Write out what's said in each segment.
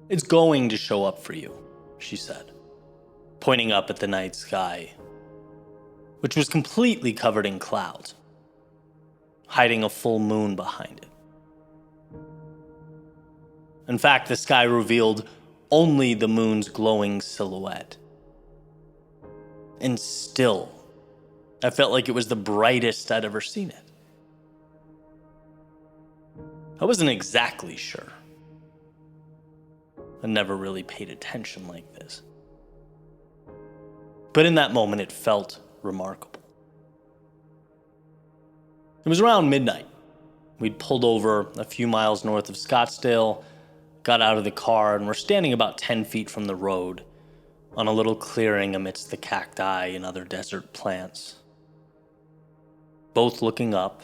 It's going to show up for you, she said, pointing up at the night sky, which was completely covered in clouds, hiding a full moon behind it. In fact, the sky revealed only the moon's glowing silhouette. And still, I felt like it was the brightest I'd ever seen it. I wasn't exactly sure. I never really paid attention like this. But in that moment, it felt remarkable. It was around midnight. We'd pulled over a few miles north of Scottsdale, got out of the car, and were standing about 10 feet from the road on a little clearing amidst the cacti and other desert plants. Both looking up,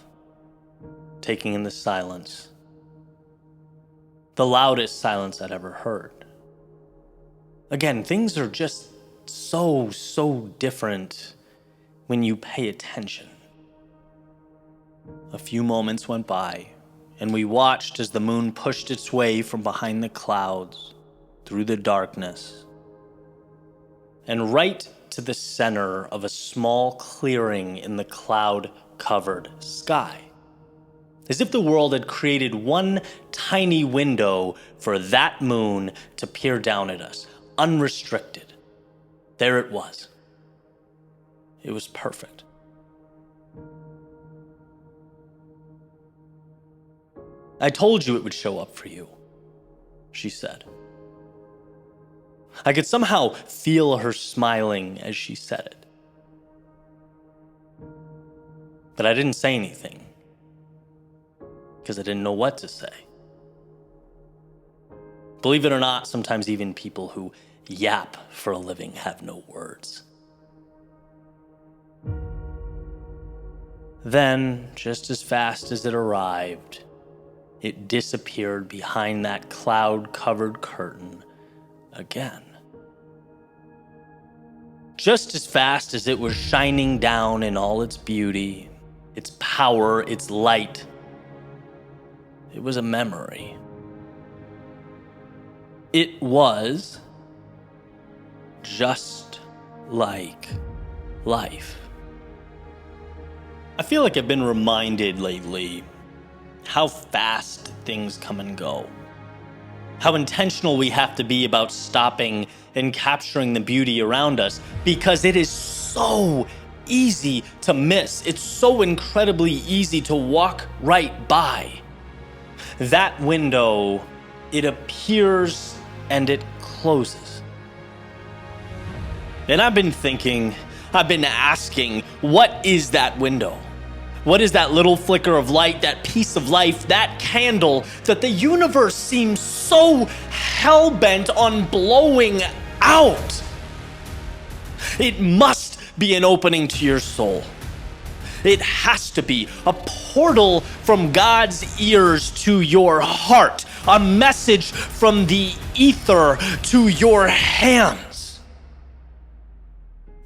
taking in the silence. The loudest silence I'd ever heard. Again, things are just so different when you pay attention. A few moments went by, and we watched as the moon pushed its way from behind the clouds, through the darkness, and right to the center of a small clearing in the cloud-covered sky. As if the world had created one tiny window for that moon to peer down at us, unrestricted. There it was. It was perfect. I told you it would show up for you, she said. I could somehow feel her smiling as she said it. But I didn't say anything, because I didn't know what to say. Believe it or not, sometimes even people who yap for a living have no words. Then, just as fast as it arrived, it disappeared behind that cloud-covered curtain again. Just as fast as it was shining down in all its beauty, its power, its light, it was a memory. It was just like life. I feel like I've been reminded lately how fast things come and go. How intentional we have to be about stopping and capturing the beauty around us, because it is so easy to miss. It's so incredibly easy to walk right by. That window, it appears and it closes. And I've been asking, what is that window? What is that little flicker of light, that piece of life, that candle that the universe seems so hell-bent on blowing out? It must be an opening to your soul. It has to be a portal from God's ears to your heart, a message from the ether to your hands.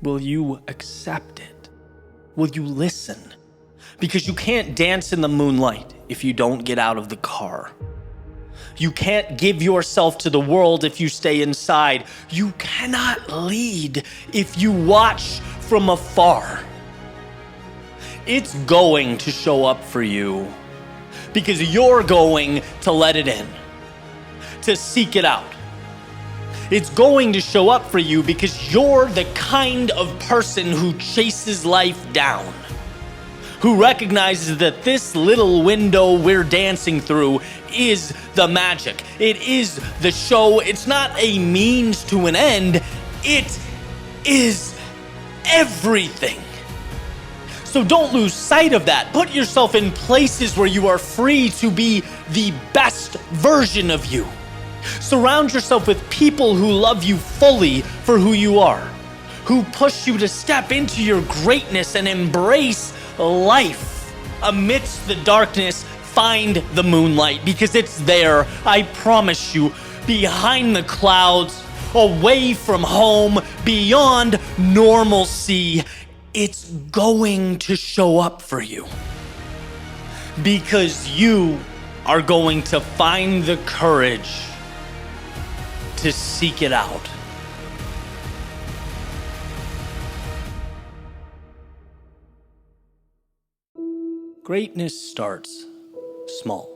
Will you accept it? Will you listen? Because you can't dance in the moonlight if you don't get out of the car. You can't give yourself to the world if you stay inside. You cannot lead if you watch from afar. It's going to show up for you because you're going to let it in, to seek it out. It's going to show up for you because you're the kind of person who chases life down, who recognizes that this little window we're dancing through is the magic. It is the show. It's not a means to an end. It is everything. So don't lose sight of that. Put yourself in places where you are free to be the best version of you. Surround yourself with people who love you fully for who you are, who push you to step into your greatness and embrace life. Amidst the darkness, find the moonlight, because it's there, I promise you, behind the clouds, away from home, beyond normalcy. It's going to show up for you, because you are going to find the courage to seek it out. Greatness starts small.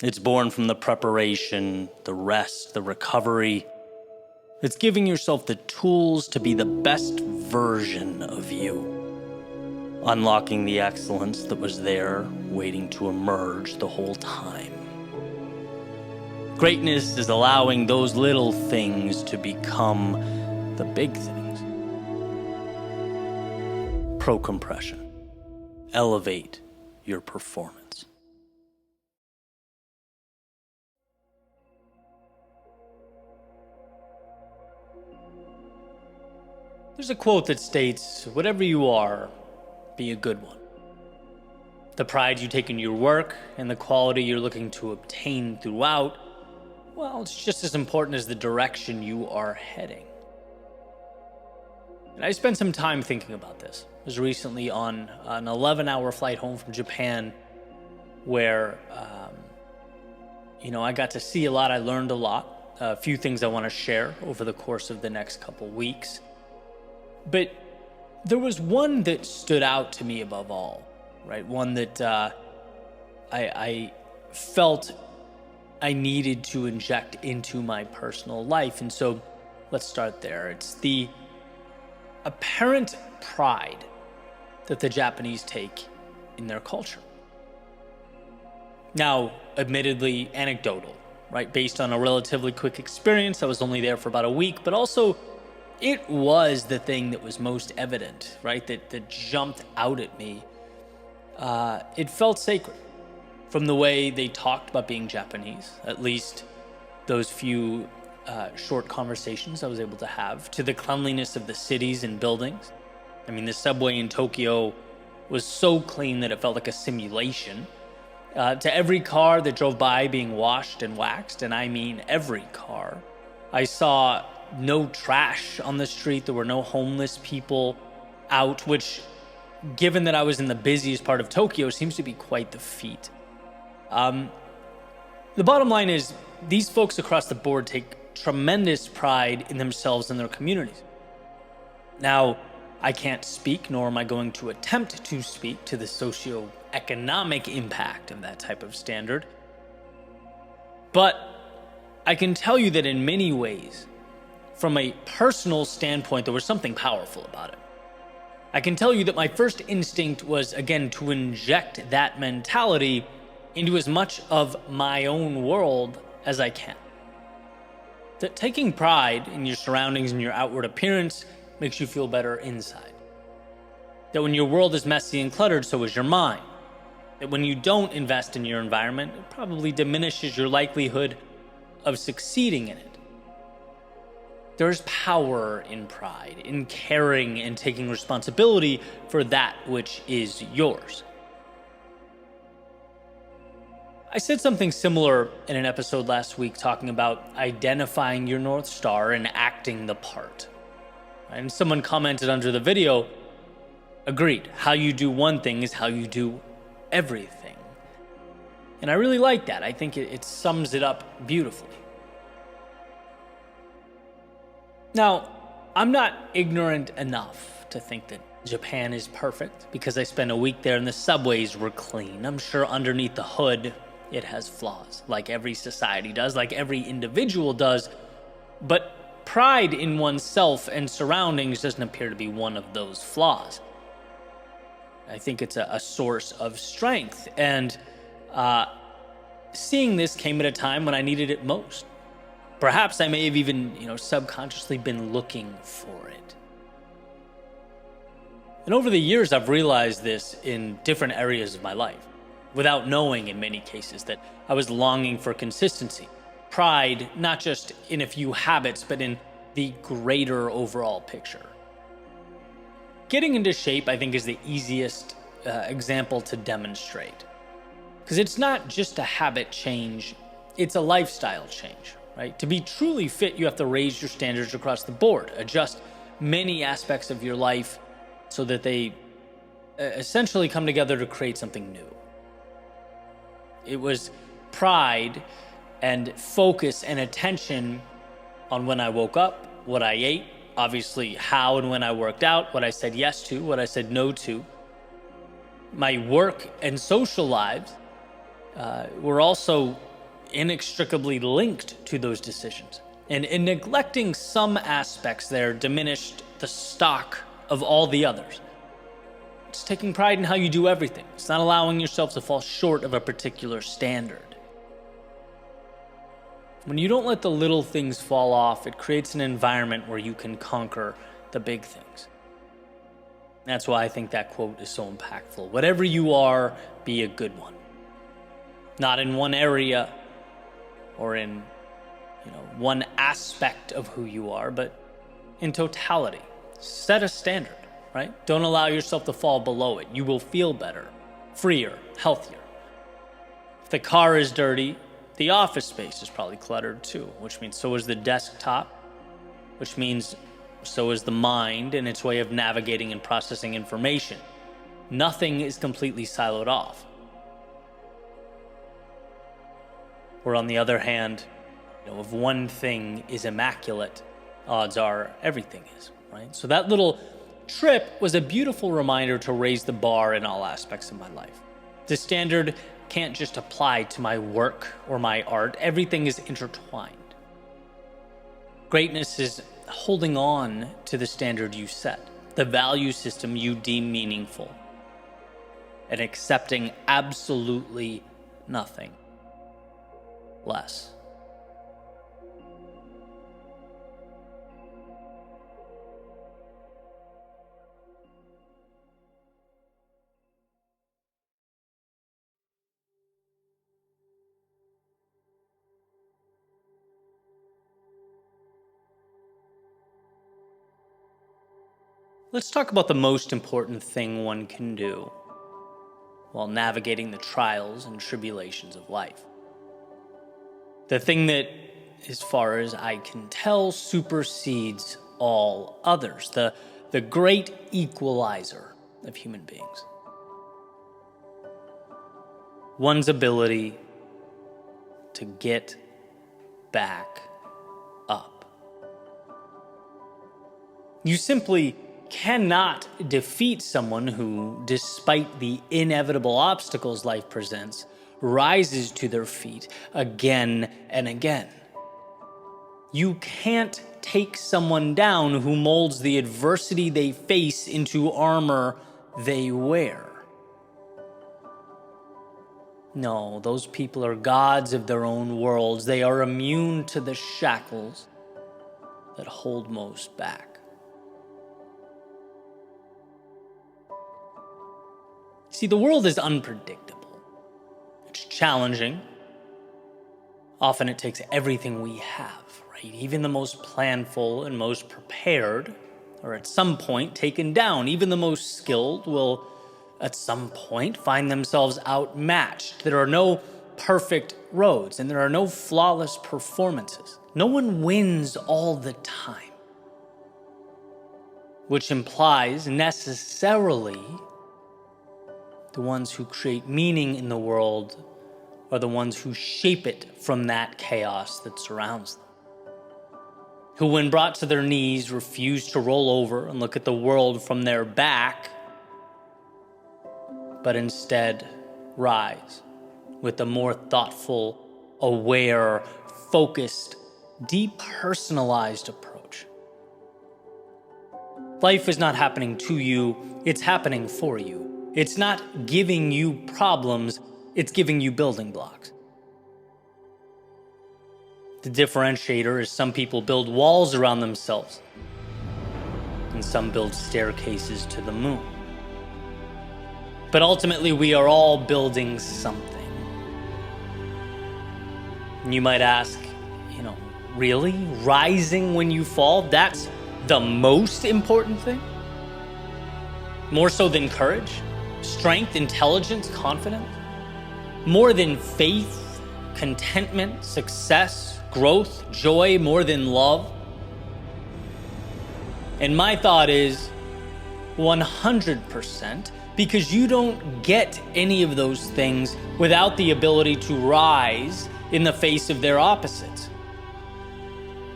It's born from the preparation, the rest, the recovery. It's giving yourself the tools to be the best version of you. Unlocking the excellence that was there, waiting to emerge the whole time. Greatness is allowing those little things to become the big things. Pro-compression. Elevate your performance. There's a quote that states, "Whatever you are, be a good one." The pride you take in your work and the quality you're looking to obtain throughout, well, it's just as important as the direction you are heading. And I spent some time thinking about this. I was recently on an 11-hour flight home from Japan where, I got to see a lot. I learned a lot. A few things I want to share over the course of the next couple weeks. But there was one that stood out to me above all, right? One that I felt I needed to inject into my personal life. And so let's start there. It's the apparent pride that the Japanese take in their culture. Now, admittedly anecdotal, right? Based on a relatively quick experience. I was only there for about a week, but also it was the thing that was most evident, right? That jumped out at me. It felt sacred from the way they talked about being Japanese, at least those few short conversations I was able to have, to the cleanliness of the cities and buildings. I mean, the subway in Tokyo was so clean that it felt like a simulation. To every car that drove by being washed and waxed, and I mean every car. I saw no trash on the street. There were no homeless people out, which, given that I was in the busiest part of Tokyo, seems to be quite the feat. The bottom line is, these folks across the board take tremendous pride in themselves and their communities. Now, I can't speak, nor am I going to attempt to speak to the socio-economic impact of that type of standard. But I can tell you that in many ways, from a personal standpoint, there was something powerful about it. I can tell you that my first instinct was, again, to inject that mentality into as much of my own world as I can. That taking pride in your surroundings and your outward appearance makes you feel better inside. That when your world is messy and cluttered, so is your mind. That when you don't invest in your environment, it probably diminishes your likelihood of succeeding in it. There's power in pride, in caring and taking responsibility for that which is yours. I said something similar in an episode last week talking about identifying your North Star and acting the part. And someone commented under the video, agreed, how you do one thing is how you do everything. And I really like that. I think it sums it up beautifully. Now, I'm not ignorant enough to think that Japan is perfect because I spent a week there and the subways were clean. I'm sure underneath the hood, it has flaws, like every society does, like every individual does. But pride in oneself and surroundings doesn't appear to be one of those flaws. I think it's a source of strength. And seeing this came at a time when I needed it most. Perhaps I may have even, subconsciously been looking for it. And over the years, I've realized this in different areas of my life, without knowing in many cases that I was longing for consistency. Pride, not just in a few habits, but in the greater overall picture. Getting into shape, I think, is the easiest example to demonstrate. Because it's not just a habit change, it's a lifestyle change, right? To be truly fit, you have to raise your standards across the board, adjust many aspects of your life so that they essentially come together to create something new. It was pride and focus and attention on when I woke up, what I ate, obviously how and when I worked out, what I said yes to, what I said no to. My work and social lives were also inextricably linked to those decisions. And in neglecting some aspects there diminished the stock of all the others. It's taking pride in how you do everything. It's not allowing yourself to fall short of a particular standard. When you don't let the little things fall off, it creates an environment where you can conquer the big things. That's why I think that quote is so impactful. Whatever you are, be a good one. Not in one area or in one aspect of who you are, but in totality. Set a standard, right? Don't allow yourself to fall below it. You will feel better, freer, healthier. If the car is dirty, the office space is probably cluttered too, which means so is the desktop, which means so is the mind and its way of navigating and processing information. Nothing is completely siloed off. Or on the other hand, if one thing is immaculate, odds are everything is, right? So that little trip was a beautiful reminder to raise the bar in all aspects of my life. The standard can't just apply to my work or my art. Everything is intertwined. Greatness is holding on to the standard you set, the value system you deem meaningful, and accepting absolutely nothing less. Let's talk about the most important thing one can do while navigating the trials and tribulations of life. The thing that, as far as I can tell, supersedes all others, the great equalizer of human beings. One's ability to get back up. You simply cannot defeat someone who, despite the inevitable obstacles life presents, rises to their feet again and again. You can't take someone down who molds the adversity they face into armor they wear. No, those people are gods of their own worlds. They are immune to the shackles that hold most back. See, the world is unpredictable. It's challenging. Often it takes everything we have, right? Even the most planful and most prepared are at some point taken down. Even the most skilled will at some point find themselves outmatched. There are no perfect roads and there are no flawless performances. No one wins all the time, which implies necessarily the ones who create meaning in the world are the ones who shape it from that chaos that surrounds them. Who, when brought to their knees, refuse to roll over and look at the world from their back, but instead rise with a more thoughtful, aware, focused, depersonalized approach. Life is not happening to you, it's happening for you. It's not giving you problems, it's giving you building blocks. The differentiator is some people build walls around themselves, and some build staircases to the moon. But ultimately, we are all building something. And you might ask, really? Rising when you fall? That's the most important thing? More so than courage? Strength, intelligence, confidence? More than faith, contentment, success, growth, joy, more than love? And my thought is 100%, because you don't get any of those things without the ability to rise in the face of their opposites.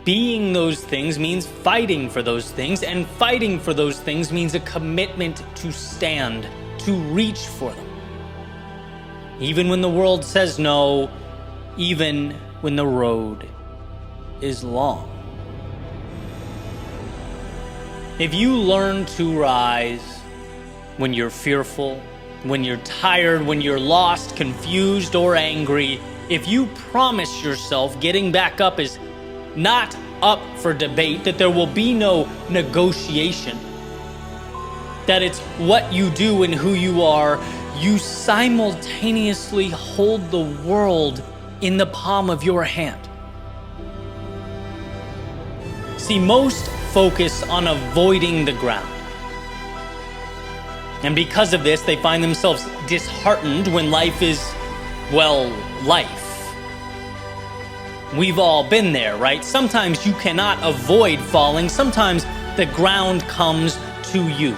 Being those things means fighting for those things, and fighting for those things means a commitment to stand, to reach for them. Even when the world says no, even when the road is long. If you learn to rise when you're fearful, when you're tired, when you're lost, confused, or angry, if you promise yourself getting back up is not up for debate, that there will be no negotiation, that it's what you do and who you are, you simultaneously hold the world in the palm of your hand. See, most focus on avoiding the ground. And because of this, they find themselves disheartened when life is, well, life. We've all been there, right? Sometimes you cannot avoid falling. Sometimes the ground comes to you.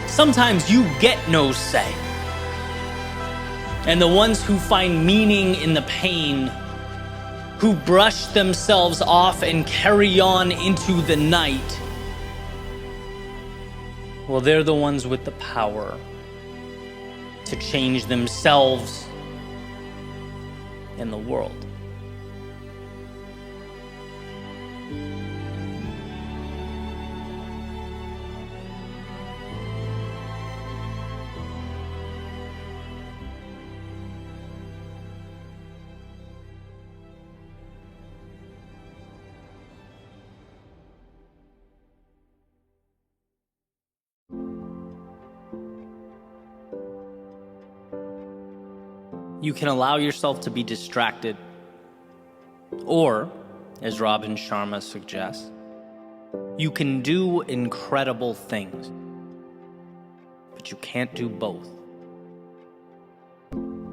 Sometimes you get no say. And the ones who find meaning in the pain, who brush themselves off and carry on into the night, well, they're the ones with the power to change themselves and the world. You can allow yourself to be distracted, or, as Robin Sharma suggests, you can do incredible things, but you can't do both.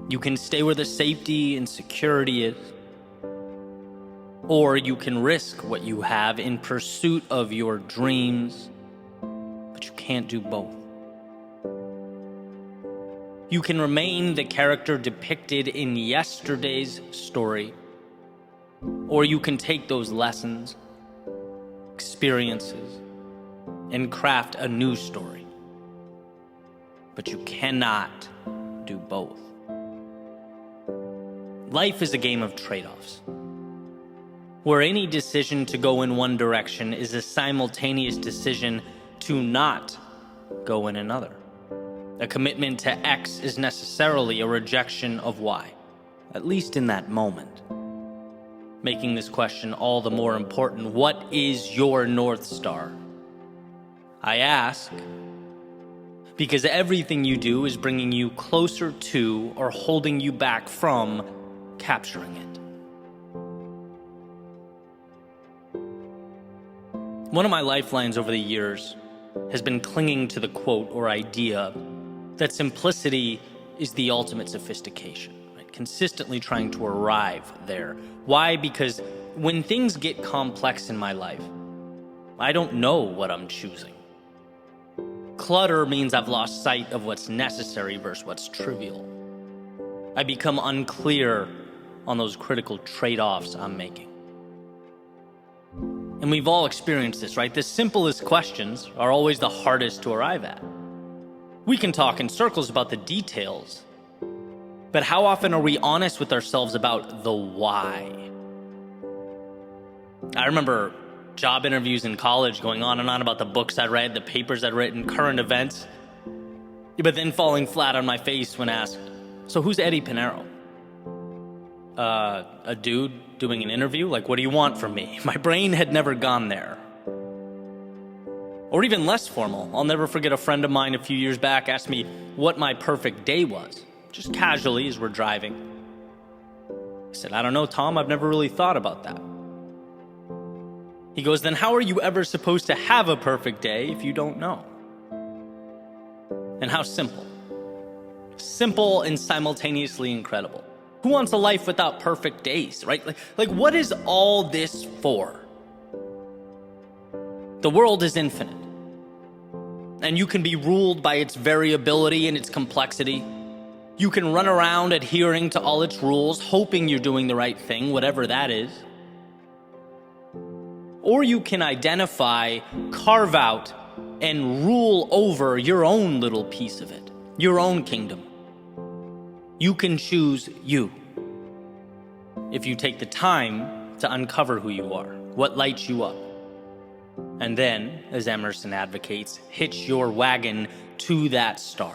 You can stay where the safety and security is, or you can risk what you have in pursuit of your dreams, but you can't do both. You can remain the character depicted in yesterday's story, or you can take those lessons, experiences, and craft a new story. But you cannot do both. Life is a game of trade-offs, where any decision to go in one direction is a simultaneous decision to not go in another. A commitment to X is necessarily a rejection of Y, at least in that moment. Making this question all the more important: what is your North Star? I ask because everything you do is bringing you closer to or holding you back from capturing it. One of my lifelines over the years has been clinging to the quote or idea that simplicity is the ultimate sophistication, right? Consistently trying to arrive there. Why? Because when things get complex in my life, I don't know what I'm choosing. Clutter means I've lost sight of what's necessary versus what's trivial. I become unclear on those critical trade-offs I'm making. And we've all experienced this, right? The simplest questions are always the hardest to arrive at. We can talk in circles about the details, but how often are we honest with ourselves about the why? I remember job interviews in college going on and on about the books I read, the papers I'd written, current events, but then falling flat on my face when asked, so who's Eddie Pinero? A dude doing an interview? Like, what do you want from me? My brain had never gone there. Or even less formal, I'll never forget a friend of mine a few years back asked me what my perfect day was, just casually as we're driving. I said, I don't know, Tom, I've never really thought about that. He goes, then how are you ever supposed to have a perfect day if you don't know? And how simple. Simple and simultaneously incredible. Who wants a life without perfect days, right? Like what is all this for? The world is infinite, and you can be ruled by its variability and its complexity. You can run around adhering to all its rules, hoping you're doing the right thing, whatever that is. Or you can identify, carve out, and rule over your own little piece of it, your own kingdom. You can choose you. If you take the time to uncover who you are, what lights you up, and then, as Emerson advocates, hitch your wagon to that star.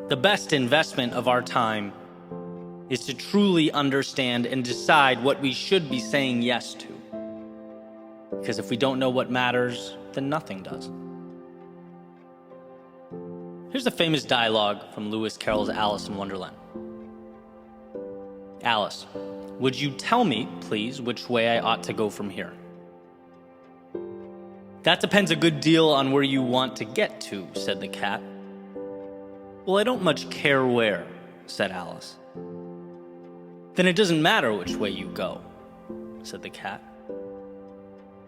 The best investment of our time is to truly understand and decide what we should be saying yes to. Because if we don't know what matters, then nothing does. Here's a famous dialogue from Lewis Carroll's Alice in Wonderland. Alice, would you tell me, please, which way I ought to go from here? That depends a good deal on where you want to get to, said the cat. Well, I don't much care where, said Alice. Then it doesn't matter which way you go, said the cat.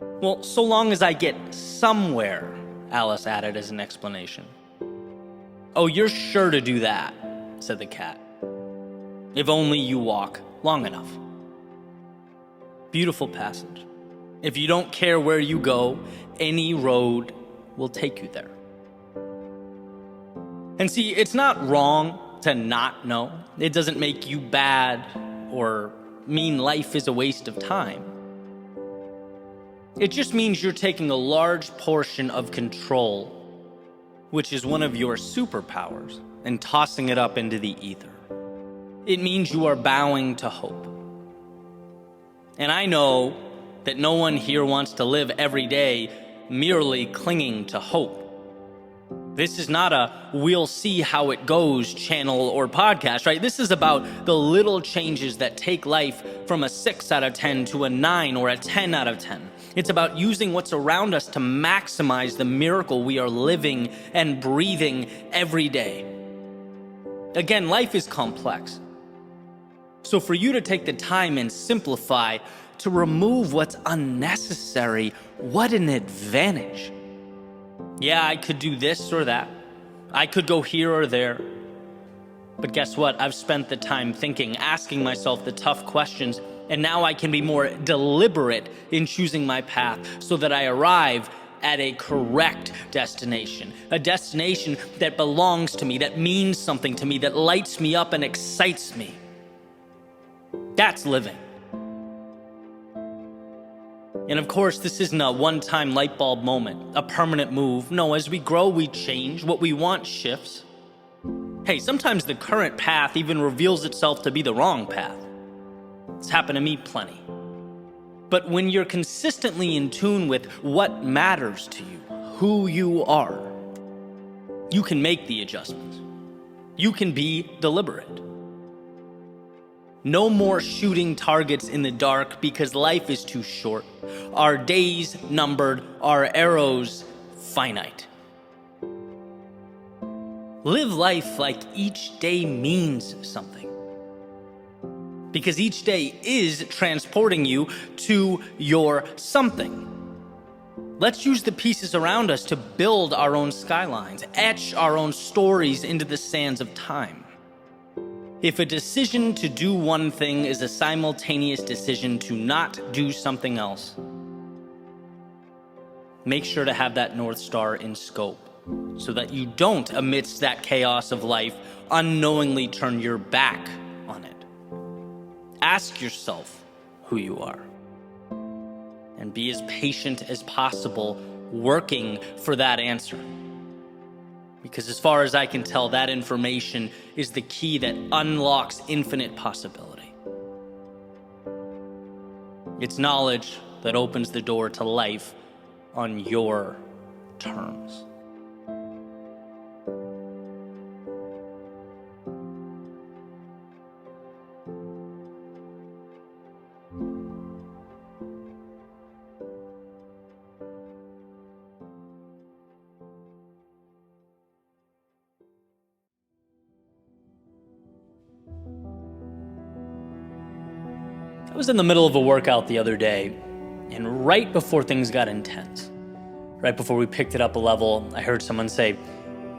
Well, so long as I get somewhere, Alice added as an explanation. Oh, you're sure to do that, said the cat. If only you walk long enough. Beautiful passage. If you don't care where you go, any road will take you there. And see, it's not wrong to not know. It doesn't make you bad or mean life is a waste of time. It just means you're taking a large portion of control, which is one of your superpowers, and tossing it up into the ether. It means you are bowing to hope. And I know that no one here wants to live every day merely clinging to hope. This is not a we'll see how it goes channel or podcast, right? This is about the little changes that take life from a 6 out of 10 to a 9 or a 10 out of 10. It's about using what's around us to maximize the miracle we are living and breathing every day. Again, life is complex. So for you to take the time and simplify, to remove what's unnecessary, what an advantage. Yeah, I could do this or that. I could go here or there. But guess what? I've spent the time thinking, asking myself the tough questions, and now I can be more deliberate in choosing my path so that I arrive at a correct destination, a destination that belongs to me, that means something to me, that lights me up and excites me. That's living. And of course, this isn't a one-time light bulb moment, a permanent move. No, as we grow, we change. What we want shifts. Hey, sometimes the current path even reveals itself to be the wrong path. It's happened to me plenty. But when you're consistently in tune with what matters to you, who you are, you can make the adjustments. You can be deliberate. No more shooting targets in the dark because life is too short. Our days numbered, our arrows finite. Live life like each day means something. Because each day is transporting you to your something. Let's use the pieces around us to build our own skylines, etch our own stories into the sands of time. If a decision to do one thing is a simultaneous decision to not do something else, make sure to have that North Star in scope so that you don't, amidst that chaos of life, unknowingly turn your back on it. Ask yourself who you are and be as patient as possible working for that answer. Because as far as I can tell, that information is the key that unlocks infinite possibility. It's knowledge that opens the door to life on your terms. I was in the middle of a workout the other day, and right before things got intense, right before we picked it up a level, I heard someone say,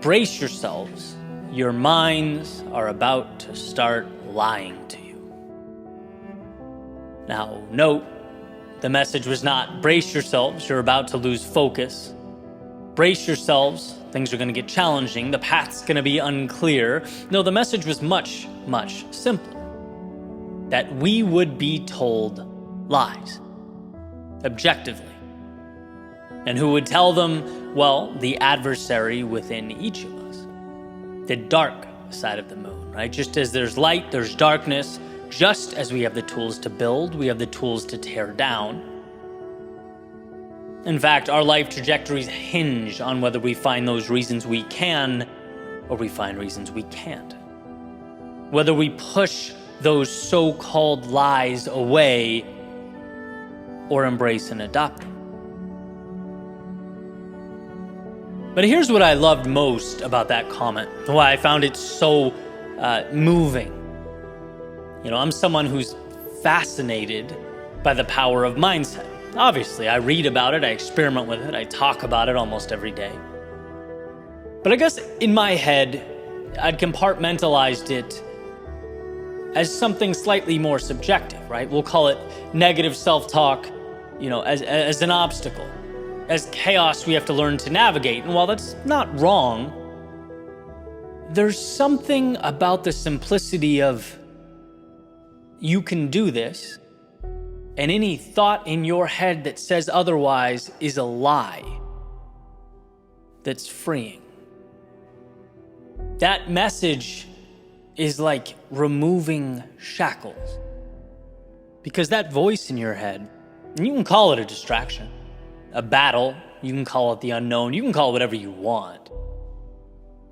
Brace yourselves. Your minds are about to start lying to you. Now, note, the message was not brace yourselves, you're about to lose focus. Brace yourselves, things are going to get challenging, the path's going to be unclear. No, the message was much, much simpler. That we would be told lies, objectively. And who would tell them? Well, the adversary within each of us. The dark side of the moon, right? Just as there's light, there's darkness. Just as we have the tools to build, we have the tools to tear down. In fact, our life trajectories hinge on whether we find those reasons we can or we find reasons we can't. Whether we push those so-called lies away or embrace and adopt them. But here's what I loved most about that comment, why I found it so moving. You know, I'm someone who's fascinated by the power of mindset. Obviously, I read about it, I experiment with it, I talk about it almost every day. But I guess in my head, I'd compartmentalized it as something slightly more subjective, right? We'll call it negative self-talk, you know, as an obstacle, as chaos we have to learn to navigate. And while that's not wrong, there's something about the simplicity of you can do this, and any thought in your head that says otherwise is a lie that's freeing. That message is like removing shackles. Because that voice in your head, and you can call it a distraction, a battle, you can call it the unknown, you can call it whatever you want.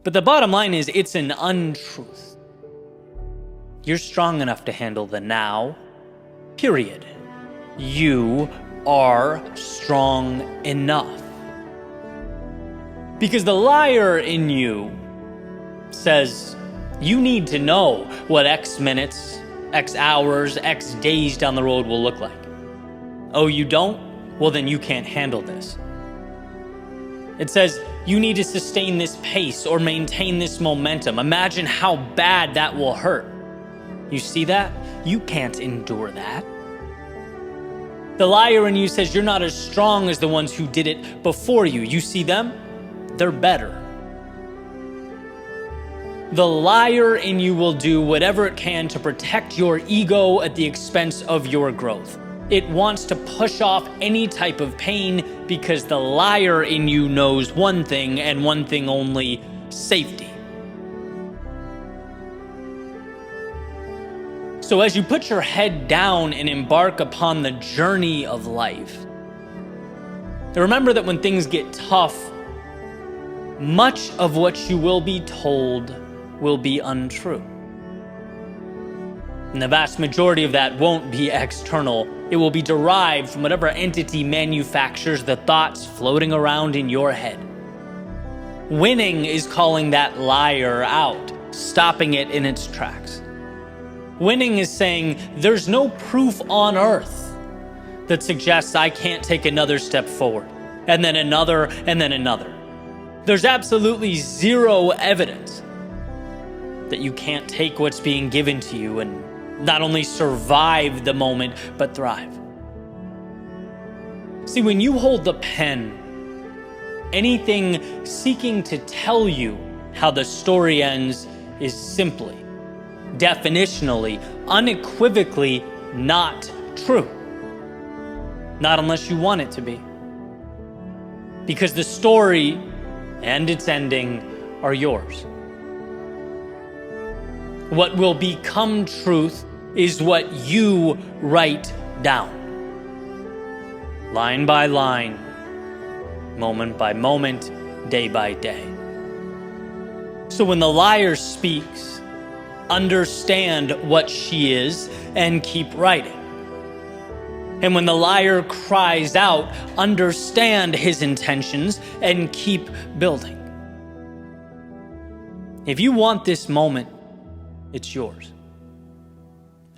But the bottom line is it's an untruth. You're strong enough to handle the now, period. You are strong enough. Because the liar in you says, you need to know what X minutes, X hours, X days down the road will look like. Oh, you don't? Well, then you can't handle this. It says, you need to sustain this pace or maintain this momentum. Imagine how bad that will hurt. You see that? You can't endure that. The liar in you says you're not as strong as the ones who did it before you. You see them? They're better. The liar in you will do whatever it can to protect your ego at the expense of your growth. It wants to push off any type of pain because the liar in you knows one thing and one thing only: safety. So as you put your head down and embark upon the journey of life, remember that when things get tough, much of what you will be told will be untrue. And the vast majority of that won't be external. It will be derived from whatever entity manufactures the thoughts floating around in your head. Winning is calling that liar out, stopping it in its tracks. Winning is saying, there's no proof on earth that suggests I can't take another step forward, and then another, and then another. There's absolutely zero evidence that you can't take what's being given to you and not only survive the moment, but thrive. See, when you hold the pen, anything seeking to tell you how the story ends is simply, definitionally, unequivocally not true. Not unless you want it to be. Because the story and its ending are yours. What will become truth is what you write down. Line by line, moment by moment, day by day. So when the liar speaks, understand what she is and keep writing. And when the liar cries out, understand his intentions and keep building. If you want this moment, it's yours.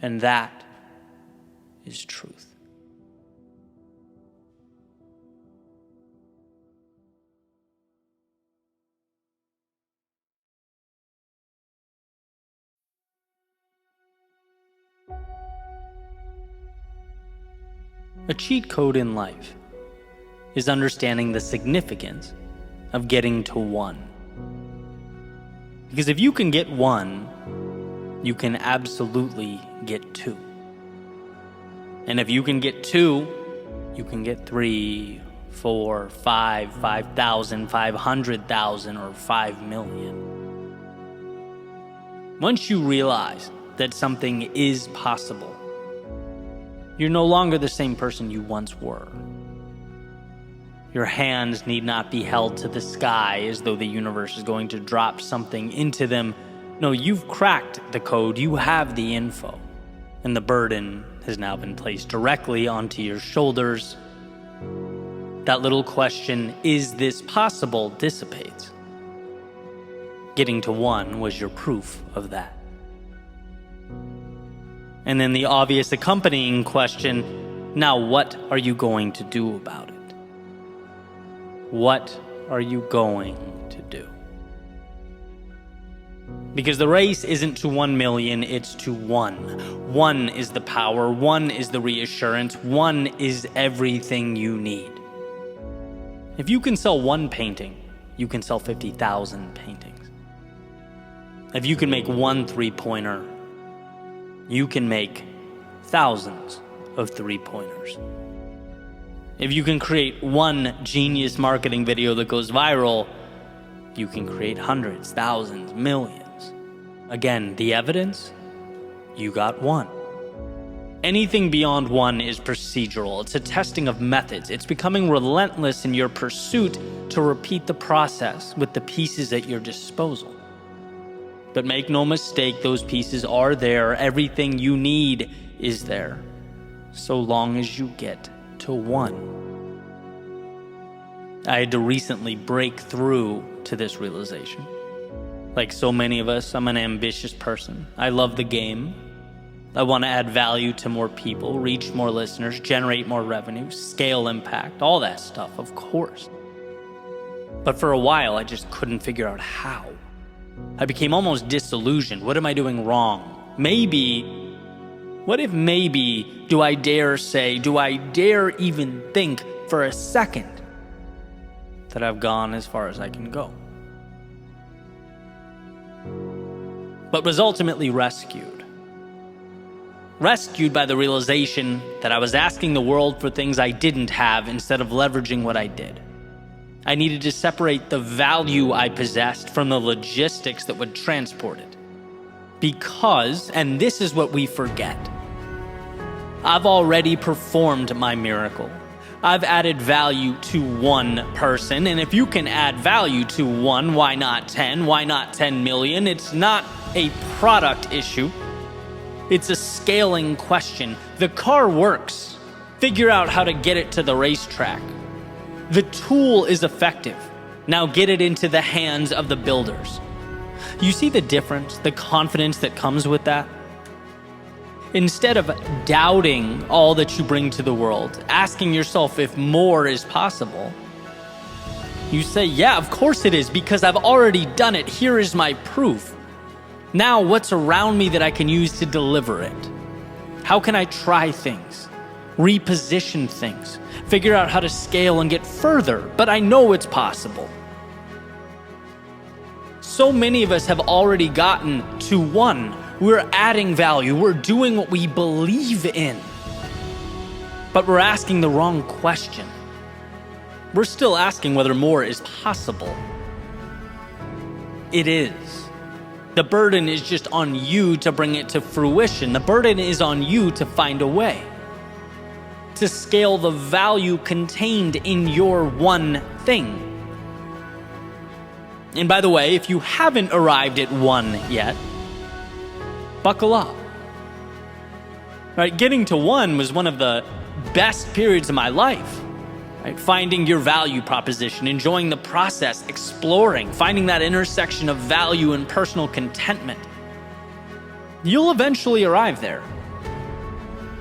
And that is truth. A cheat code in life is understanding the significance of getting to 1. Because if you can get 1, you can absolutely get 2. And if you can get 2, you can get 3, 4, 5, 5,000, 500,000, or 5 million. Once you realize that something is possible, you're no longer the same person you once were. Your hands need not be held to the sky as though the universe is going to drop something into them. No, you've cracked the code, you have the info, and the burden has now been placed directly onto your shoulders. That little question, is this possible, dissipates. Getting to 1 was your proof of that. And then the obvious accompanying question, now what are you going to do about it? What are you going to do? Because the race isn't to 1 million, it's to 1. 1 is the power, 1 is the reassurance, 1 is everything you need. If you can sell 1 painting, you can sell 50,000 paintings. If you can make 1 3-pointer, you can make thousands of 3-pointers. If you can create 1 genius marketing video that goes viral, you can create hundreds, thousands, millions. Again, the evidence? You got 1. Anything beyond 1 is procedural. It's a testing of methods. It's becoming relentless in your pursuit to repeat the process with the pieces at your disposal. But make no mistake, those pieces are there. Everything you need is there, so long as you get to 1. I had to recently break through to this realization. Like so many of us, I'm an ambitious person. I love the game. I want to add value to more people, reach more listeners, generate more revenue, scale impact, all that stuff, of course. But for a while, I just couldn't figure out how. I became almost disillusioned. What am I doing wrong? What if maybe, do I dare even think for a second that I've gone as far as I can go? But was ultimately rescued. Rescued by the realization that I was asking the world for things I didn't have instead of leveraging what I did. I needed to separate the value I possessed from the logistics that would transport it. Because, and this is what we forget, I've already performed my miracle. I've added value to 1 person, and if you can add value to 1, why not 10? Why not 10 million? It's not a product issue. It's a scaling question. The car works. Figure out how to get it to the racetrack. The tool is effective. Now get it into the hands of the builders. You see the difference, the confidence that comes with that? Instead of doubting all that you bring to the world, asking yourself if more is possible, you say, yeah, of course it is, because I've already done it. Here is my proof. Now what's around me that I can use to deliver it? How can I try things, reposition things, figure out how to scale and get further? But I know it's possible. So many of us have already gotten to 1. We're adding value. We're doing what we believe in. But we're asking the wrong question. We're still asking whether more is possible. It is. The burden is just on you to bring it to fruition. The burden is on you to find a way to scale the value contained in your 1 thing. And by the way, if you haven't arrived at 1 yet, buckle up. Right? Getting to 1 was one of the best periods of my life. Right? Finding your value proposition, enjoying the process, exploring, finding that intersection of value and personal contentment. You'll eventually arrive there.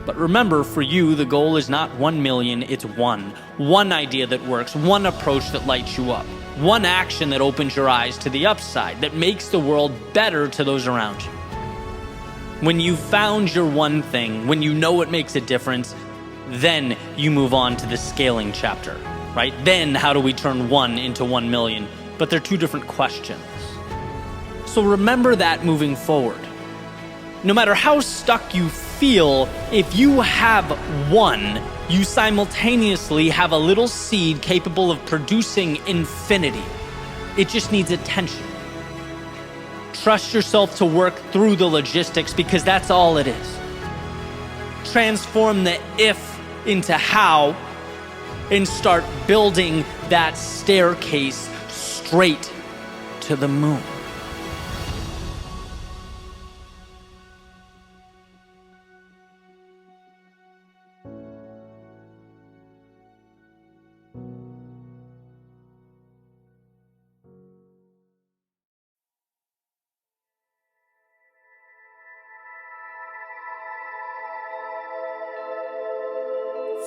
But remember, for you, the goal is not 1 million, it's 1. 1 idea that works, 1 approach that lights you up, 1 action that opens your eyes to the upside, that makes the world better to those around you. When you've found your 1 thing, when you know it makes a difference, Then you move on to the scaling chapter, right? Then how do we turn 1 into 1 million? But they're two different questions. So remember that moving forward. No matter how stuck you feel, if you have 1, you simultaneously have a little seed capable of producing infinity. It just needs attention. Trust yourself to work through the logistics, because that's all it is. Transform the if into how and start building that staircase straight to the moon.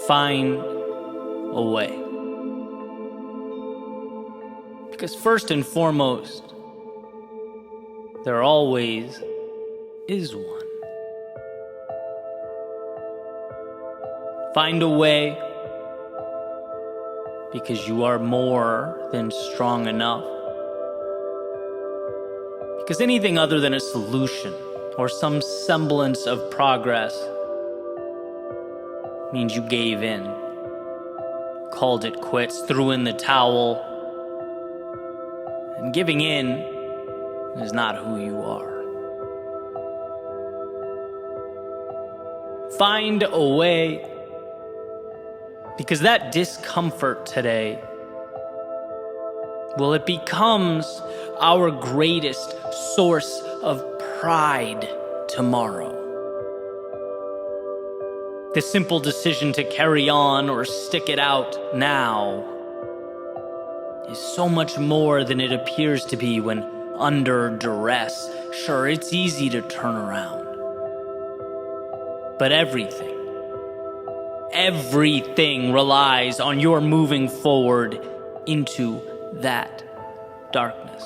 Find a way. Because first and foremost, there always is one. Find a way, because you are more than strong enough. Because anything other than a solution or some semblance of progress means you gave in, called it quits, threw in the towel. And giving in is not who you are. Find a way, because that discomfort today, well, it becomes our greatest source of pride tomorrow. The simple decision to carry on or stick it out now is so much more than it appears to be when under duress. Sure, it's easy to turn around. But everything relies on your moving forward into that darkness.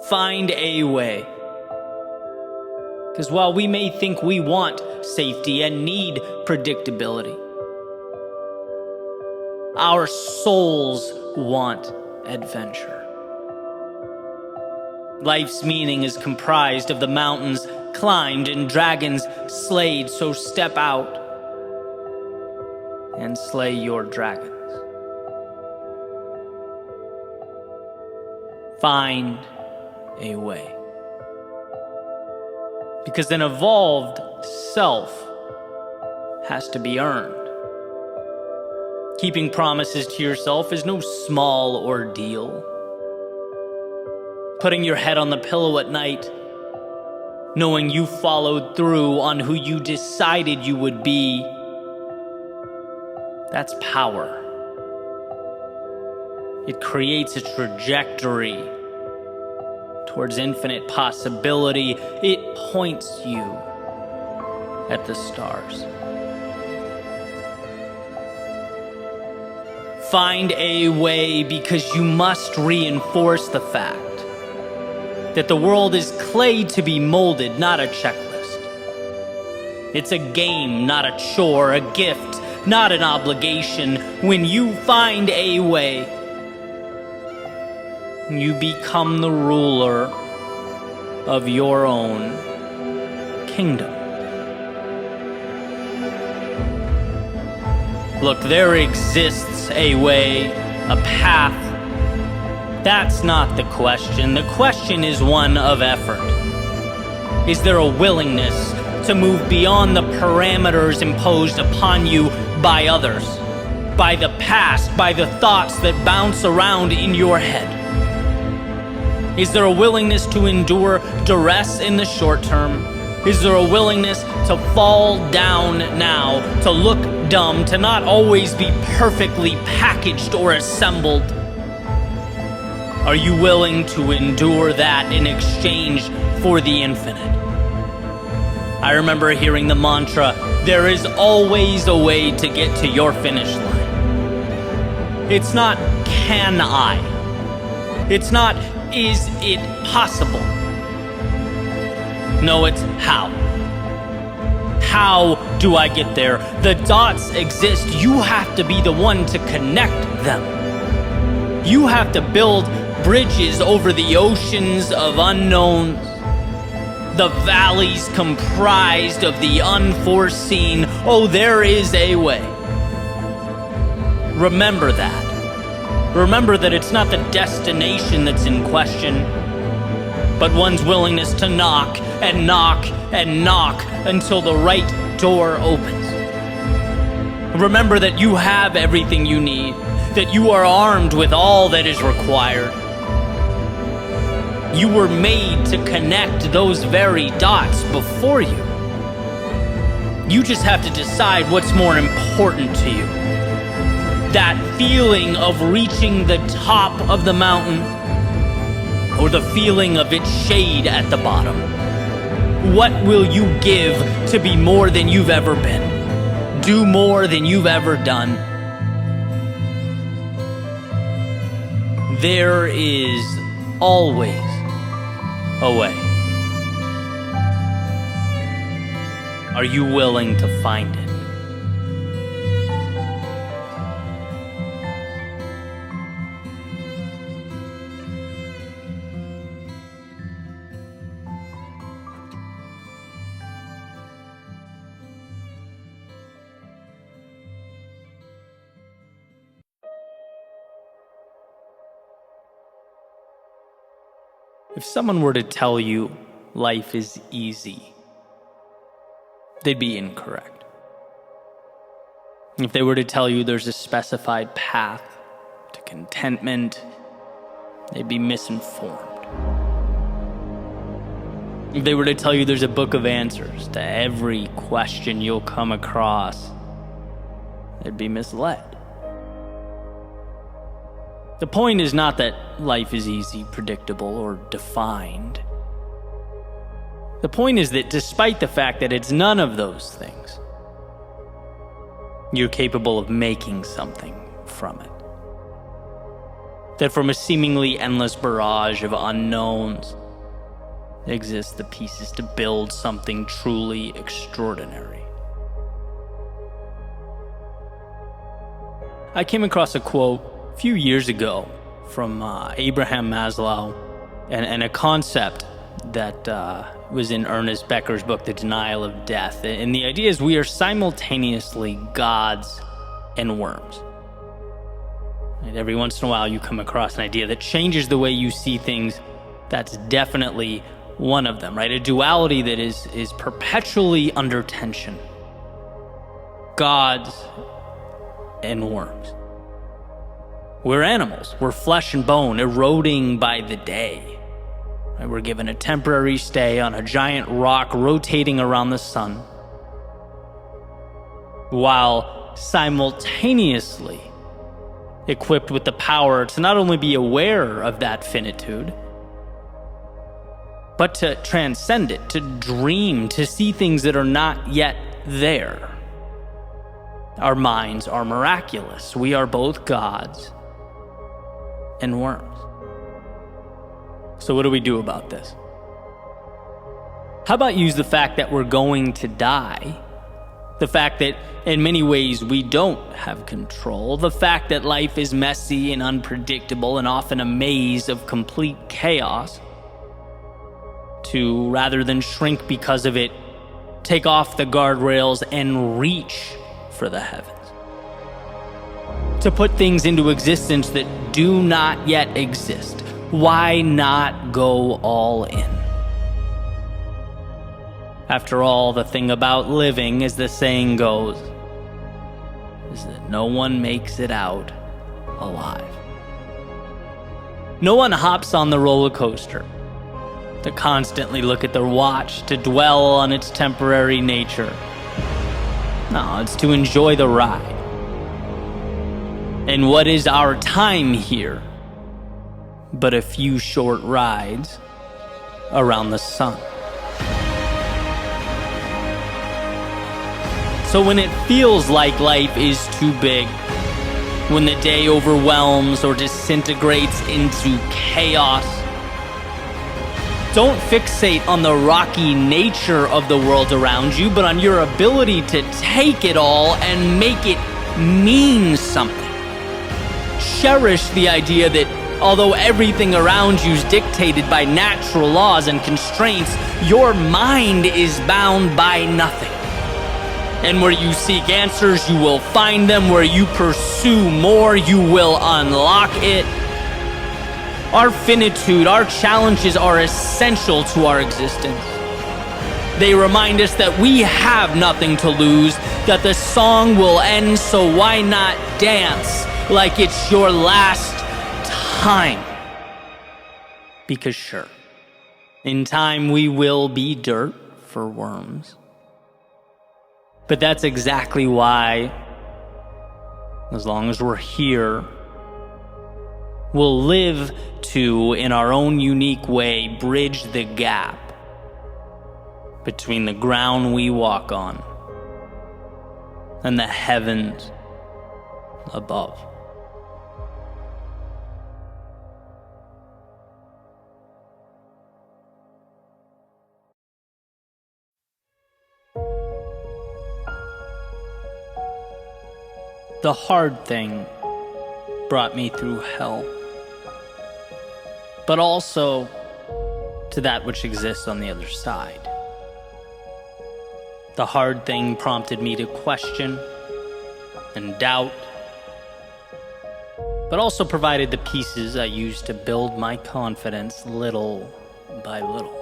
Find a way. Because while we may think we want safety and need predictability, our souls want adventure. Life's meaning is comprised of the mountains climbed and dragons slayed, so step out and slay your dragons. Find a way. Because an evolved self has to be earned. Keeping promises to yourself is no small ordeal. Putting your head on the pillow at night, knowing you followed through on who you decided you would be, that's power. It creates a trajectory towards infinite possibility. It points you at the stars. Find a way, because you must reinforce the fact that the world is clay to be molded, not a checklist. It's a game, not a chore, a gift, not an obligation. When you find a way, you become the ruler of your own kingdom. Look, there exists a way, a path. That's not the question. The question is one of effort. Is there a willingness to move beyond the parameters imposed upon you by others, by the past, by the thoughts that bounce around in your head? Is there a willingness to endure duress in the short term? Is there a willingness to fall down now, to look dumb, to not always be perfectly packaged or assembled? Are you willing to endure that in exchange for the infinite? I remember hearing the mantra, there is always a way to get to your finish line. It's not, can I? It's not, is it possible? No, it's how. how do I get there? The dots exist. You have to be the one to connect them. You have to build bridges over the oceans of unknowns, the valleys comprised of the unforeseen. Oh, there is a way. Remember that. Remember that it's not the destination that's in question, but one's willingness to knock and knock and knock until the right door opens. Remember that you have everything you need, that you are armed with all that is required. You were made to connect those very dots before you. You just have to decide what's more important to you. That feeling of reaching the top of the mountain, or the feeling of its shade at the bottom. What will you give to be more than you've ever been? Do more than you've ever done? There is always a way. Are you willing to find it? If someone were to tell you life is easy, they'd be incorrect. If they were to tell you there's a specified path to contentment, they'd be misinformed. If they were to tell you there's a book of answers to every question you'll come across, they'd be misled. The point is not that life is easy, predictable, or defined. The point is that despite the fact that it's none of those things, you're capable of making something from it. That from a seemingly endless barrage of unknowns exist the pieces to build something truly extraordinary. I came across a quote a few years ago from Abraham Maslow and a concept that was in Ernest Becker's book, The Denial of Death. And the idea is we are simultaneously gods and worms. And every once in a while you come across an idea that changes the way you see things. That's definitely one of them, right? A duality that is perpetually under tension. Gods and worms. We're animals. We're flesh and bone, eroding by the day. Right? We're given a temporary stay on a giant rock rotating around the sun, while simultaneously equipped with the power to not only be aware of that finitude, but to transcend it, to dream, to see things that are not yet there. Our minds are miraculous. We are both gods and worms. So what do we do about this? How about use the fact that we're going to die, the fact that in many ways we don't have control, the fact that life is messy and unpredictable and often a maze of complete chaos, to, rather than shrink because of it, take off the guardrails and reach for the heavens. To put things into existence that do not yet exist. Why not go all in? After all, the thing about living, as the saying goes, is that no one makes it out alive. No one hops on the roller coaster to constantly look at their watch, to dwell on its temporary nature. No, it's to enjoy the ride. And what is our time here but a few short rides around the sun? So when it feels like life is too big, when the day overwhelms or disintegrates into chaos, Don't fixate on the rocky nature of the world around you, but on your ability to take it all and make it mean something. Cherish the idea that although everything around you is dictated by natural laws and constraints, your mind is bound by nothing. And where you seek answers, you will find them. Where you pursue more, you will unlock it. Our finitude, our challenges are essential to our existence. They remind us that we have nothing to lose, that the song will end, so why not dance like it's your last time? Because sure, in time we will be dirt for worms. But that's exactly why, as long as we're here, we'll live to, in our own unique way, bridge the gap between the ground we walk on and the heavens above. The hard thing brought me through hell, but also to that which exists on the other side. The hard thing prompted me to question and doubt, but also provided the pieces I used to build my confidence little by little.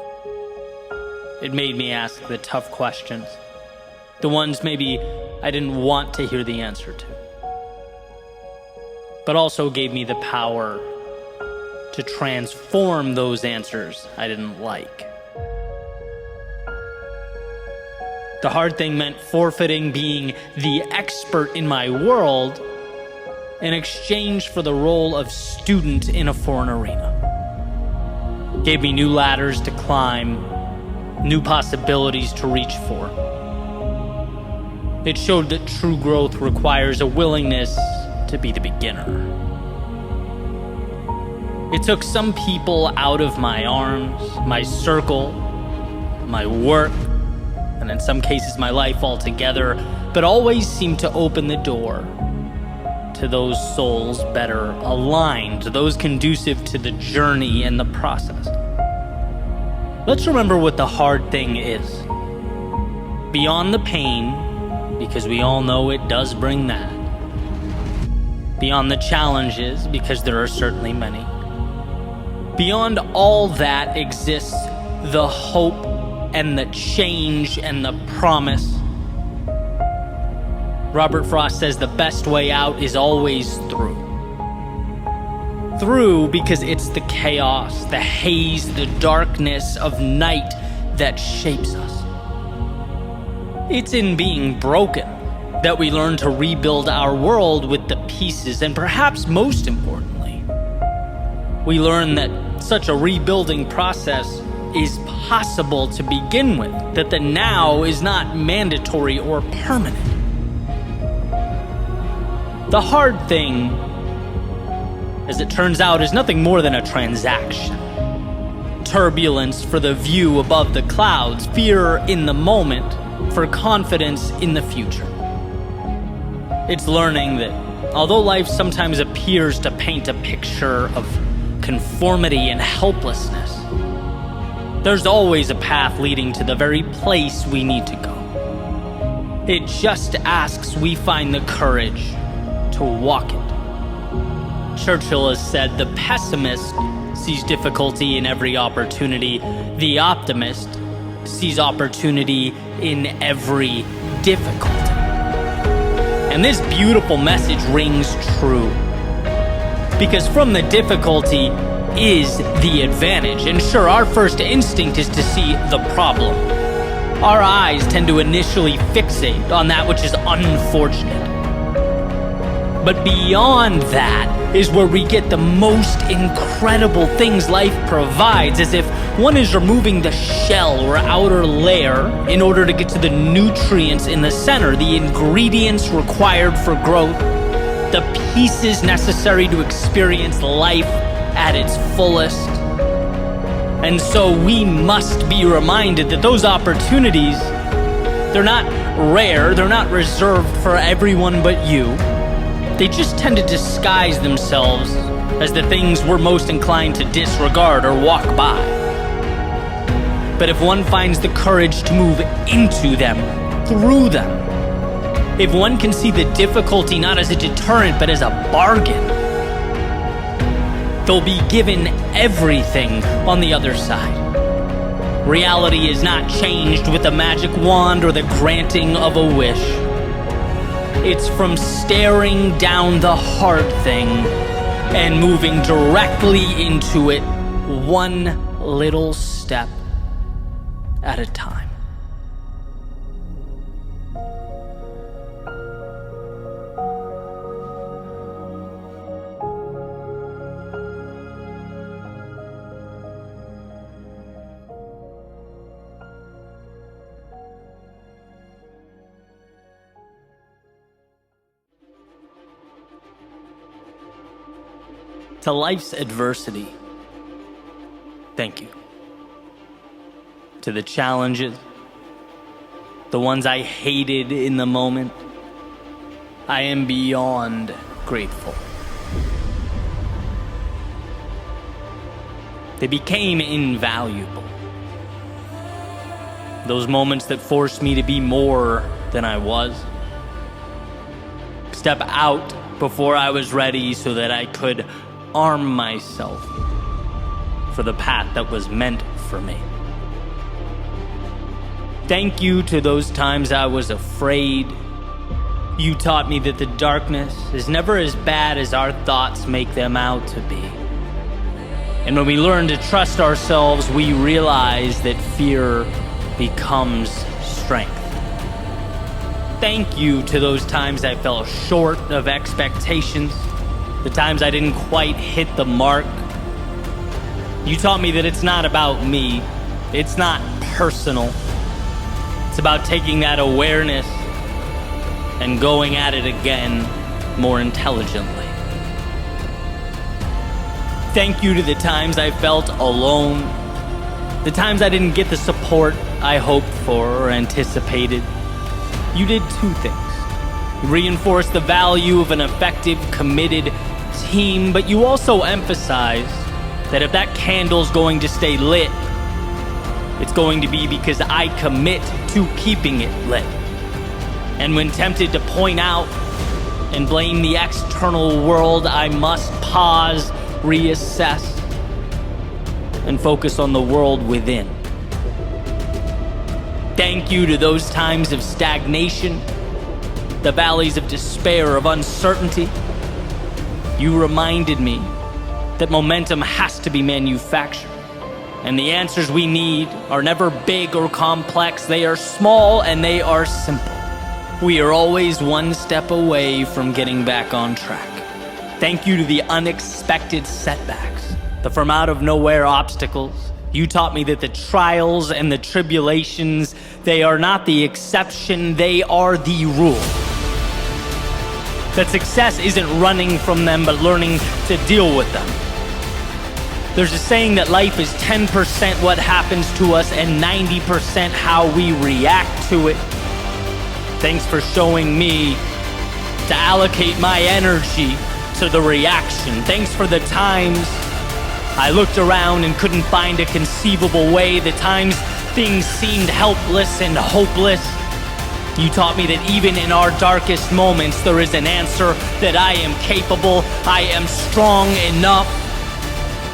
It made me ask the tough questions, the ones maybe I didn't want to hear the answer to, but also gave me the power to transform those answers I didn't like. The hard thing meant forfeiting being the expert in my world in exchange for the role of student in a foreign arena. Gave me new ladders to climb, new possibilities to reach for. It showed that true growth requires a willingness to be the beginner. It took some people out of my arms, my circle, my work, and in some cases my life altogether, but always seemed to open the door to those souls better aligned, those conducive to the journey and the process. Let's remember what the hard thing is. Beyond the pain, because we all know it does bring that. Beyond the challenges, because there are certainly many. Beyond all that exists the hope and the change and the promise. Robert Frost says the best way out is always through. Through because it's the chaos, the haze, the darkness of night that shapes us. It's in being broken that we learn to rebuild our world with the pieces, and perhaps most importantly, we learn that such a rebuilding process is possible to begin with, that the now is not mandatory or permanent. The hard thing, as it turns out, is nothing more than a transaction. Turbulence for the view above the clouds, fear in the moment for confidence in the future. It's learning that although life sometimes appears to paint a picture of conformity and helplessness, there's always a path leading to the very place we need to go. It just asks we find the courage to walk it. Churchill has said, the pessimist sees difficulty in every opportunity. The optimist sees opportunity in every difficulty. And this beautiful message rings true. Because from the difficulty is the advantage. And sure, our first instinct is to see the problem. Our eyes tend to initially fixate on that which is unfortunate. But beyond that is where we get the most incredible things life provides, as if one is removing the shell or outer layer in order to get to the nutrients in the center, the ingredients required for growth, the pieces necessary to experience life at its fullest. And so we must be reminded that those opportunities, they're not rare, they're not reserved for everyone but you. They just tend to disguise themselves as the things we're most inclined to disregard or walk by. But if one finds the courage to move into them, through them, if one can see the difficulty not as a deterrent but as a bargain, they'll be given everything on the other side. Reality is not changed with a magic wand or the granting of a wish. It's from staring down the hard thing and moving directly into it, one little step at a time. To life's adversity, thank you. To the challenges, the ones I hated in the moment, I am beyond grateful. They became invaluable. Those moments that forced me to be more than I was. Step out before I was ready so that I could arm myself for the path that was meant for me. Thank you to those times I was afraid. You taught me that the darkness is never as bad as our thoughts make them out to be. And when we learn to trust ourselves, we realize that fear becomes strength. Thank you to those times I fell short of expectations, the times I didn't quite hit the mark. You taught me that it's not about me, it's not personal. It's about taking that awareness and going at it again more intelligently. Thank you to the times I felt alone, the times I didn't get the support I hoped for or anticipated. You did two things. You reinforced the value of an effective, committed team, but you also emphasized that if that candle's going to stay lit, it's going to be because I commit to keeping it lit. And when tempted to point out and blame the external world, I must pause, reassess, and focus on the world within. Thank you to those times of stagnation, the valleys of despair, of uncertainty. You reminded me that momentum has to be manufactured, and the answers we need are never big or complex. They are small and they are simple. We are always one step away from getting back on track. Thank you to the unexpected setbacks, the from out of nowhere obstacles. You taught me that the trials and the tribulations, they are not the exception, they are the rule. That success isn't running from them, but learning to deal with them. There's a saying that life is 10% what happens to us and 90% how we react to it. Thanks for showing me to allocate my energy to the reaction. Thanks for the times I looked around and couldn't find a conceivable way, the times things seemed helpless and hopeless. You taught me that even in our darkest moments, there is an answer, that I am capable, I am strong enough.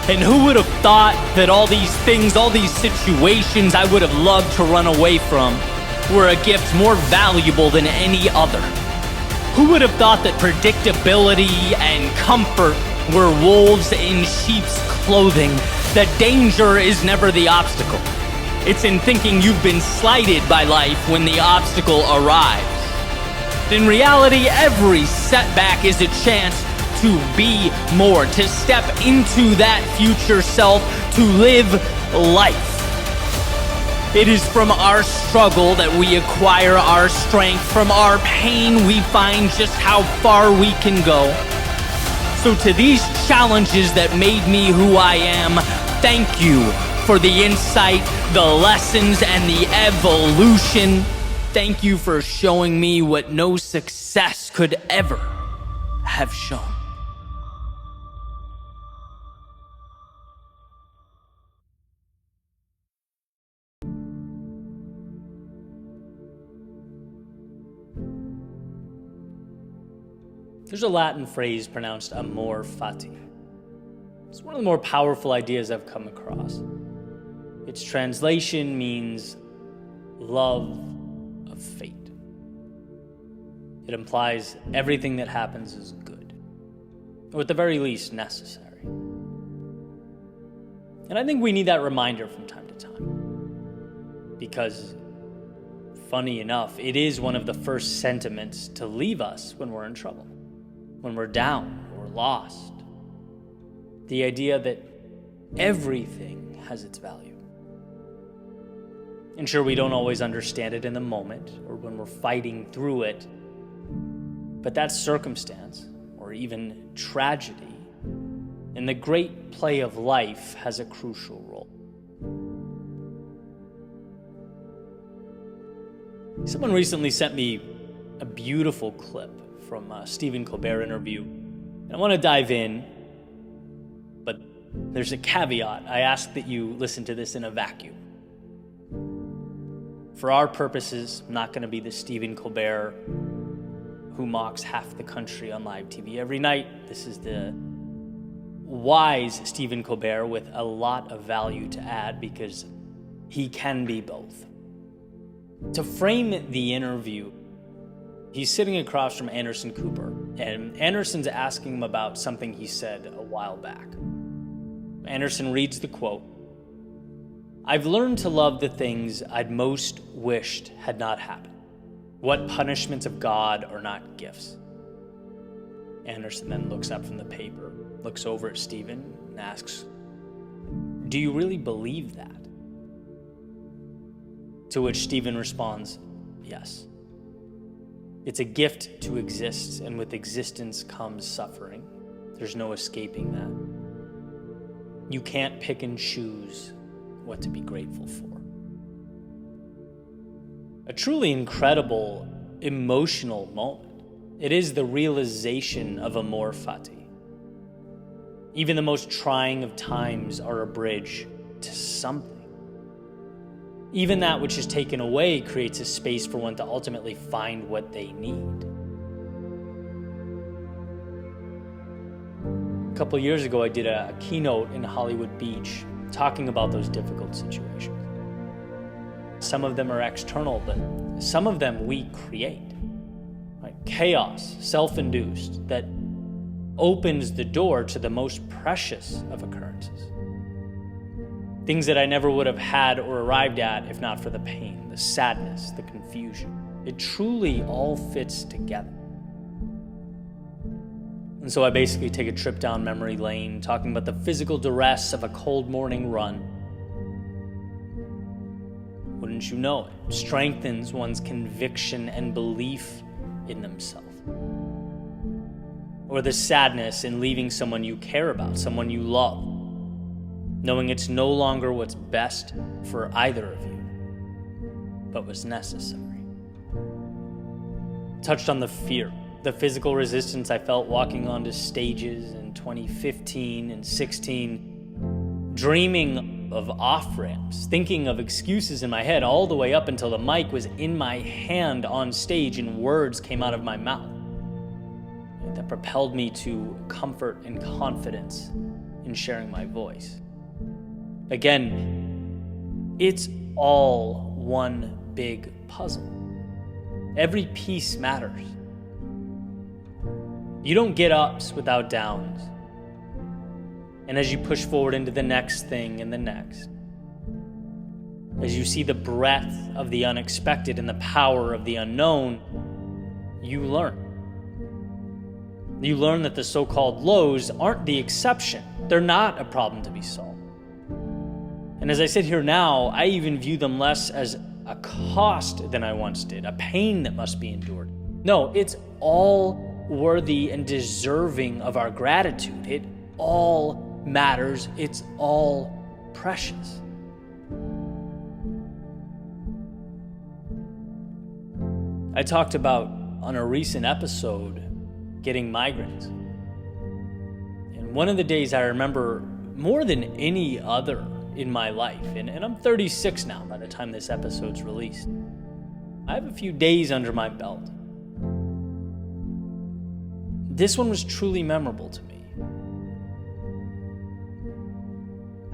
And who would have thought that all these things, all these situations I would have loved to run away from were a gift more valuable than any other? Who would have thought that predictability and comfort were wolves in sheep's clothing, that danger is never the obstacle? It's in thinking you've been slighted by life when the obstacle arrives. In reality, every setback is a chance to be more, to step into that future self, to live life. It is from our struggle that we acquire our strength. From our pain, we find just how far we can go. So to these challenges that made me who I am, thank you for the insight, the lessons, and the evolution. Thank you for showing me what no success could ever have shown. There's a Latin phrase pronounced amor fati. It's one of the more powerful ideas I've come across. Its translation means love of fate. It implies everything that happens is good, or at the very least necessary. And I think we need that reminder from time to time, because funny enough, it is one of the first sentiments to leave us when we're in trouble, when we're down or lost. The idea that everything has its value. And sure, we don't always understand it in the moment or when we're fighting through it, but that circumstance, or even tragedy, in the great play of life has a crucial role. Someone recently sent me a beautiful clip from a Stephen Colbert interview. And I want to dive in, but there's a caveat. I ask that you listen to this in a vacuum. For our purposes, I'm not going to be the Stephen Colbert who mocks half the country on live TV every night. This is the wise Stephen Colbert with a lot of value to add, because he can be both. To frame the interview, he's sitting across from Anderson Cooper, and Anderson's asking him about something he said a while back. Anderson reads the quote, "I've learned to love the things I'd most wished had not happened. What punishments of God are not gifts?" Anderson then looks up from the paper, looks over at Stephen, and asks, "Do you really believe that?" To which Stephen responds, "Yes. It's a gift to exist, and with existence comes suffering. There's no escaping that. You can't pick and choose what to be grateful for." A truly incredible emotional moment. It is the realization of amor fati. Even the most trying of times are a bridge to something. Even that which is taken away creates a space for one to ultimately find what they need. A couple years ago, I did a keynote in Hollywood Beach talking about those difficult situations. Some of them are external, but some of them we create. Right? Chaos, self-induced, that opens the door to the most precious of occurrences. Things that I never would have had or arrived at if not for the pain, the sadness, the confusion. It truly all fits together. And so I basically take a trip down memory lane, talking about the physical duress of a cold morning run. Wouldn't you know it, strengthens one's conviction and belief in themselves. Or the sadness in leaving someone you care about, someone you love, knowing it's no longer what's best for either of you, but was necessary. Touched on the fear, the physical resistance I felt walking onto stages in 2015 and 16, dreaming of off-ramps, thinking of excuses in my head all the way up until the mic was in my hand on stage and words came out of my mouth. That propelled me to comfort and confidence in sharing my voice. Again, it's all one big puzzle. Every piece matters. You don't get ups without downs. And as you push forward into the next thing and the next, as you see the breadth of the unexpected and the power of the unknown, you learn. You learn that the so-called lows aren't the exception. They're not a problem to be solved. And as I sit here now, I even view them less as a cost than I once did, a pain that must be endured. No, it's all worthy and deserving of our gratitude. It all matters. It's all precious. I talked about on a recent episode getting migraines. And one of the days I remember more than any other in my life, and I'm 36 now by the time this episode's released. I have a few days under my belt. This one was truly memorable to me.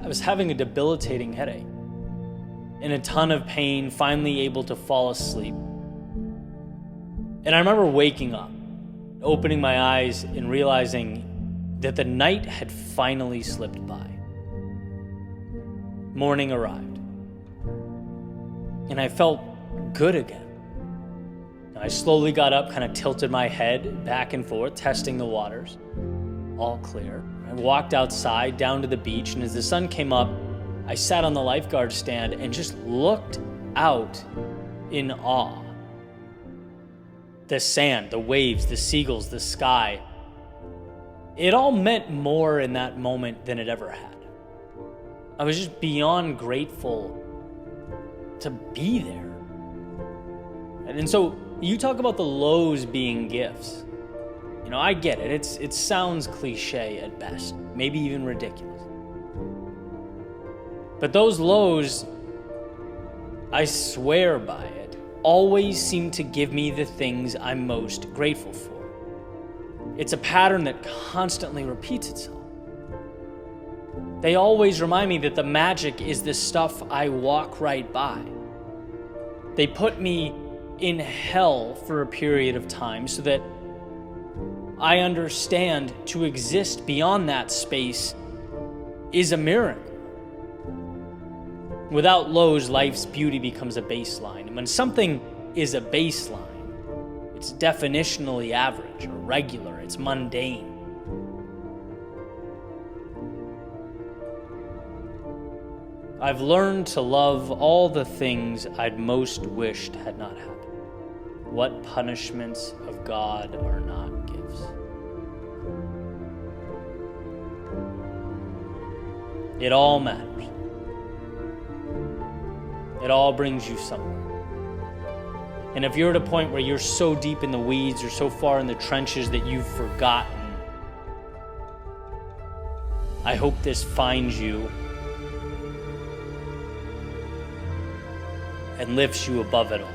I was having a debilitating headache, in a ton of pain, finally able to fall asleep. And I remember waking up, opening my eyes and realizing that the night had finally slipped by. Morning arrived, and I felt good again. I slowly got up, kind of tilted my head back and forth, testing the waters. All clear. I walked outside down to the beach, and as the sun came up, I sat on the lifeguard stand and just looked out in awe. The sand, the waves, the seagulls, the sky. It all meant more in that moment than it ever had. I was just beyond grateful to be there. And so you talk about the lows being gifts. You know, I get it. It sounds cliche at best, maybe even ridiculous. But those lows, I swear by it, always seem to give me the things I'm most grateful for. It's a pattern that constantly repeats itself. They always remind me that the magic is the stuff I walk right by. They put me in hell for a period of time so that I understand to exist beyond that space is a miracle. Without lows, life's beauty becomes a baseline. And when something is a baseline, it's definitionally average or regular, it's mundane. I've learned to love all the things I'd most wished had not happened. What punishments of God are not gifts? It all matters. It all brings you somewhere. And if you're at a point where you're so deep in the weeds or so far in the trenches that you've forgotten, I hope this finds you and lifts you above it all.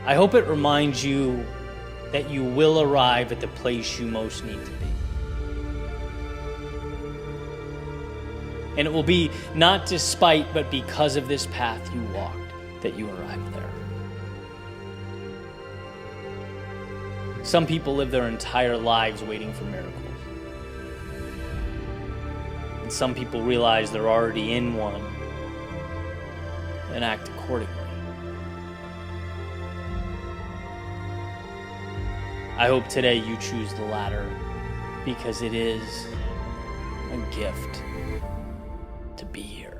I hope it reminds you that you will arrive at the place you most need to be. And it will be not despite, but because of this path you walked that you arrived there. Some people live their entire lives waiting for miracles. And some people realize they're already in one and act accordingly. I hope today you choose the latter because it is a gift to be here.